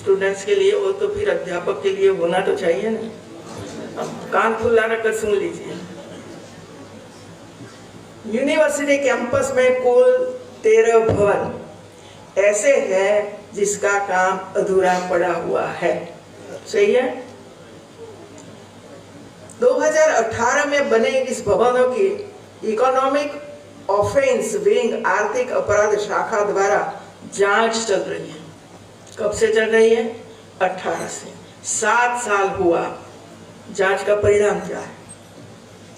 Students के लिए हो तो फिर अध्यापक के लिए होना तो चाहिए ना। अब कान खुला रखकर सुन लीजिए। यूनिवर्सिटी कैंपस में कुल 13 भवन ऐसे हैं जिसका काम अधूरा पड़ा हुआ है। सही है। 2018 में बने इस भवनों की इकोनॉमिक ऑफेंस विंग आर्थिक अपराध शाखा द्वारा जांच चल रही है। कब से चल रही है? 18 से। 7 साल हुआ। जांच का परिणाम क्या है?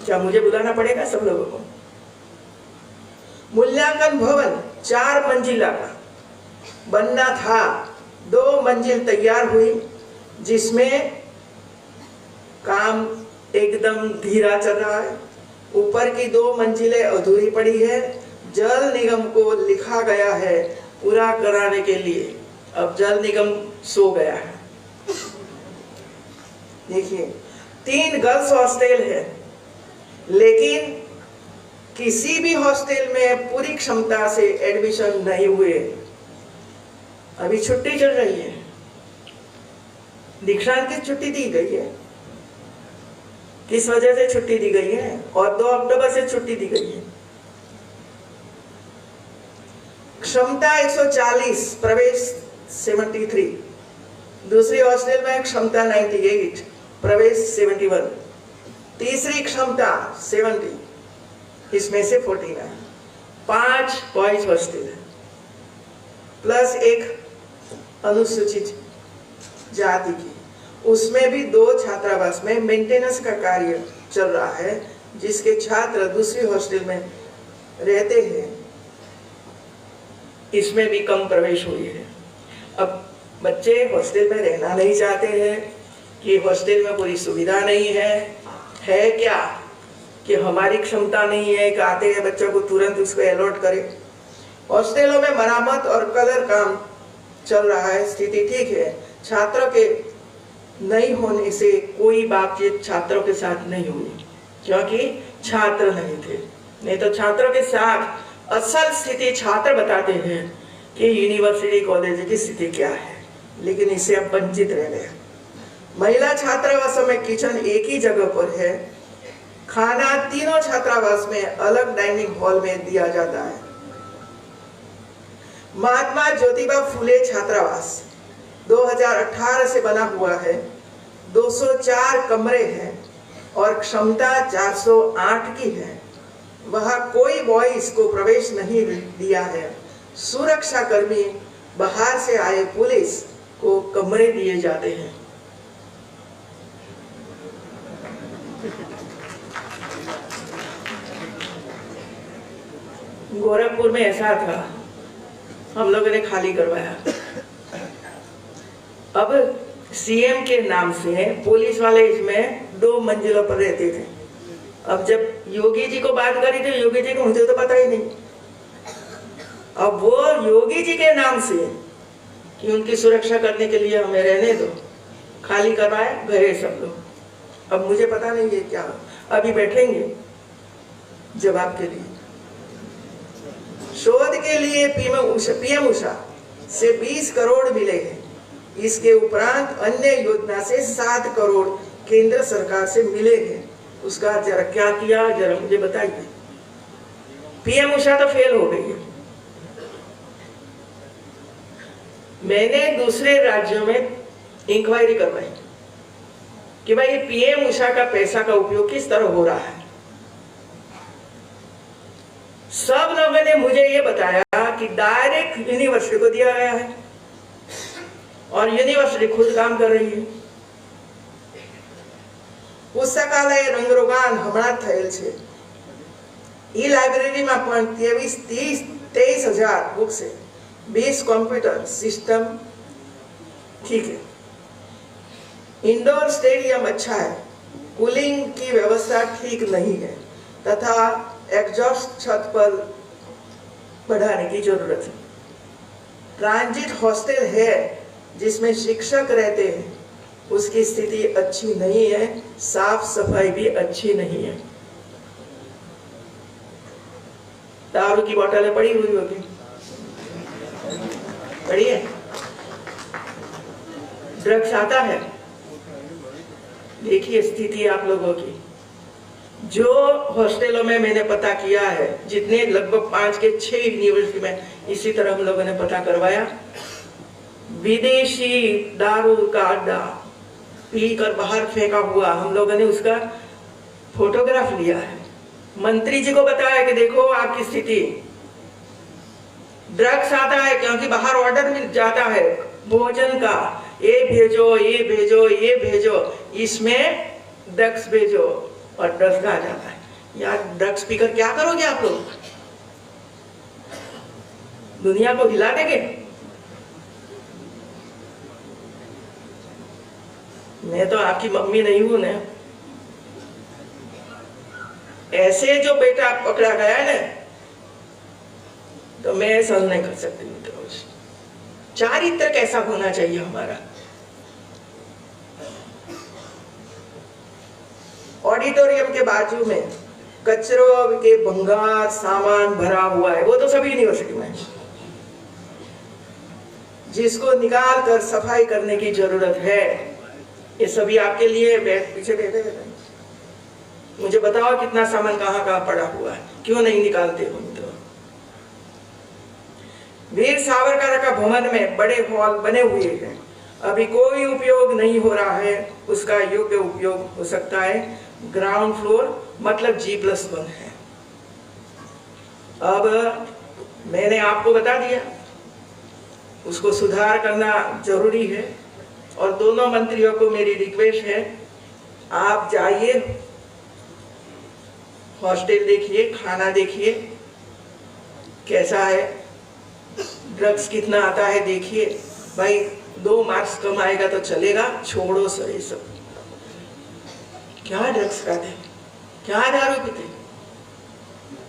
क्या मुझे बुलाना पड़ेगा सब लोगों को? मूल्यांकन भवन 4 मंजिला का बनना था, 2 मंजिल तैयार हुई, जिसमें काम एकदम धीरा चल रहा है। ऊपर की 2 मंजिलें अधूरी पड़ी है। जल निगम को लिखा गया है पूरा कराने के लिए। अब जल निगम सो गया है। देखिए, 3 गर्ल्स हॉस्टल है, लेकिन किसी भी हॉस्टल में पूरी क्षमता से एडमिशन नहीं हुए। अभी छुट्टी चल रही है। दीक्षांत की छुट्टी दी गई है। किस वजह से छुट्टी दी गई है? और 2 अक्टूबर से छुट्टी दी गई है। क्षमता 140, प्रवेश 73। दूसरी हॉस्टल में क्षमता 98, प्रवेश 71। तीसरी क्षमता 70, इसमें से 49। 5 बॉयज हॉस्टल है, प्लस एक अनुसूचित जाति की। उसमें भी 2 छात्रावास में मेंटेनेंस का कार्य चल रहा है, जिसके छात्र दूसरी हॉस्टल में रहते हैं। इसमें भी कम प्रवेश हुई है। अब बच्चे हॉस्टल में रहना नहीं चाहते हैं कि हॉस्टल में पूरी सुविधा नहीं है क्या कि हमारी क्षमता नहीं है कि आते हैं बच्चों को तुरंत उसको अलॉट करें। हॉस्टलों में मरम्मत और कलर काम चल रहा है, स्थिति ठीक है। छात्रों के नहीं होने से कोई बातचीत छात्रों के साथ नहीं हुई, क्योंकि छात्र नहीं थे। नहीं तो छात्रों के साथ असल स्थिति छात्र बताते हैं कि यूनिवर्सिटी कॉलेज की स्थिति क्या है, लेकिन इससे अब वंचित रह गए। महिला छात्रावासों में किचन एक ही जगह पर है। खाना तीनों छात्रावास में अलग डाइनिंग हॉल में दिया जाता है। महात्मा ज्योतिबा फुले छात्रावास 2018 से बना हुआ है। 204 कमरे हैं और क्षमता 408 की है। वहां कोई बॉयज को प्रवेश नहीं दिया है। सुरक्षा कर्मी बाहर से आए पुलिस को कमरे दिए जाते हैं। गोरखपुर में ऐसा था, हम लोगों ने खाली करवाया। अब सीएम के नाम से पुलिस वाले इसमें 2 मंजिलों पर रहते थे। अब जब योगी जी को बात करी तो योगी जी को मुझे तो पता ही नहीं। अब वो योगी जी के नाम से कि उनकी सुरक्षा करने के लिए हमें रहने दो, खाली करवाए, गए सब लोग। अब मुझे पता नहीं है क्या, अभी बैठेंगे जवाब के लिए। शोध के लिए पीएम उषा से 20 करोड़ मिले हैं। इसके उपरांत अन्य योजना से 7 करोड़ केंद्र सरकार से मिले हैं। उसका जरा क्या किया, जरा मुझे बताइए। पीएम उषा तो फेल हो गई है। मैंने दूसरे राज्यों में इंक्वायरी करवाई कि भाई पीएम उषा का पैसा का उपयोग किस तरह हो रहा है। सब लोगों ने मुझे ये बताया कि डायरेक्ट यूनिवर्सिटी को दिया गया है और यूनिवर्सिटी खुद काम कर रही है। पुस्तकालय रंगरोगान हमारा थયેલ છે। ई लाइब्रेरीમાં પણ 23,000 बुक्स है। 20 कंप्यूटर सिस्टम ठीक है। इंडोर स्टेडियम अच्छा है। कूलिंग की व्यवस्था ठीक नहीं है तथा एग्जॉस्ट छत पर बढ़ाने की जरूरत है। ट्रांजिट हॉस्टल है जिसमें शिक्षक रहते हैं, उसकी स्थिति अच्छी नहीं है। साफ सफाई भी अच्छी नहीं है। दारू की बोतलें पड़ी हुई होगी, पड़ी है। ड्रग्स आता है। देखिए स्थिति आप लोगों की, जो हॉस्टलों में मैंने पता किया है, जितने लगभग 5 के 6 यूनिवर्सिटी में इसी तरह हम लोगों ने पता करवाया, विदेशी दारू का अड्डा पी कर बाहर फेंका हुआ, हम लोगों ने उसका फोटोग्राफ लिया है। मंत्री जी को बताया कि देखो आपकी स्थिति, ड्रग्स आता है क्योंकि बाहर ऑर्डर मिल जाता है भोजन का, ये भेजो ये भेजो ये भेजो, इसमें ड्रग्स भेजो और ड्रग्स आ जाता है। यार ड्रग्स पीकर क्या करोगे आप लोग? दुनिया को हिला देंगे। मैं तो आपकी मम्मी नहीं हूं ना। ऐसे जो बेटा पकड़ा गया है ना, तो मैं सहन नहीं कर सकती। चारित्र कैसा होना चाहिए हमारा? ऑडिटोरियम के बाजू में कचरों के भंगार सामान भरा हुआ है, वो तो सभी यूनिवर्सिटी में है, जिसको निकाल कर सफाई करने की जरूरत है। ये सभी आपके लिए पीछे बैठे हैं। मुझे बताओ कितना सामान कहाँ कहाँ पड़ा हुआ है, क्यों नहीं निकालते हो? तो वीर सावरकर का भवन में बड़े हॉल बने हुए हैं, अभी कोई उपयोग नहीं हो रहा है, उसका योग्य उपयोग हो सकता है। ग्राउंड फ्लोर मतलब G+1 है। अब मैंने आपको बता दिया, उसको सुधार करना जरूरी है। और दोनों मंत्रियों को मेरी रिक्वेस्ट है, आप जाइए हॉस्टल देखिए, खाना देखिए कैसा है, ड्रग्स कितना आता है देखिए। भाई 2 मार्क्स कम आएगा तो चलेगा, छोड़ो सर ये सब। क्या ड्रग्स खाते, क्या दारू पीते?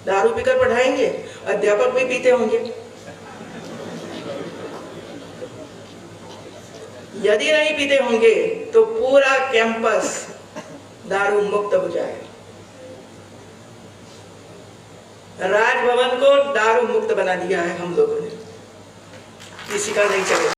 दारू पीकर पढ़ाएंगे? अध्यापक भी पीते होंगे। यदि नहीं पीते होंगे तो पूरा कैंपस दारू मुक्त हो जाएगा। राजभवन को दारू मुक्त बना दिया है हम लोगों ने, किसी का नहीं चलेगा।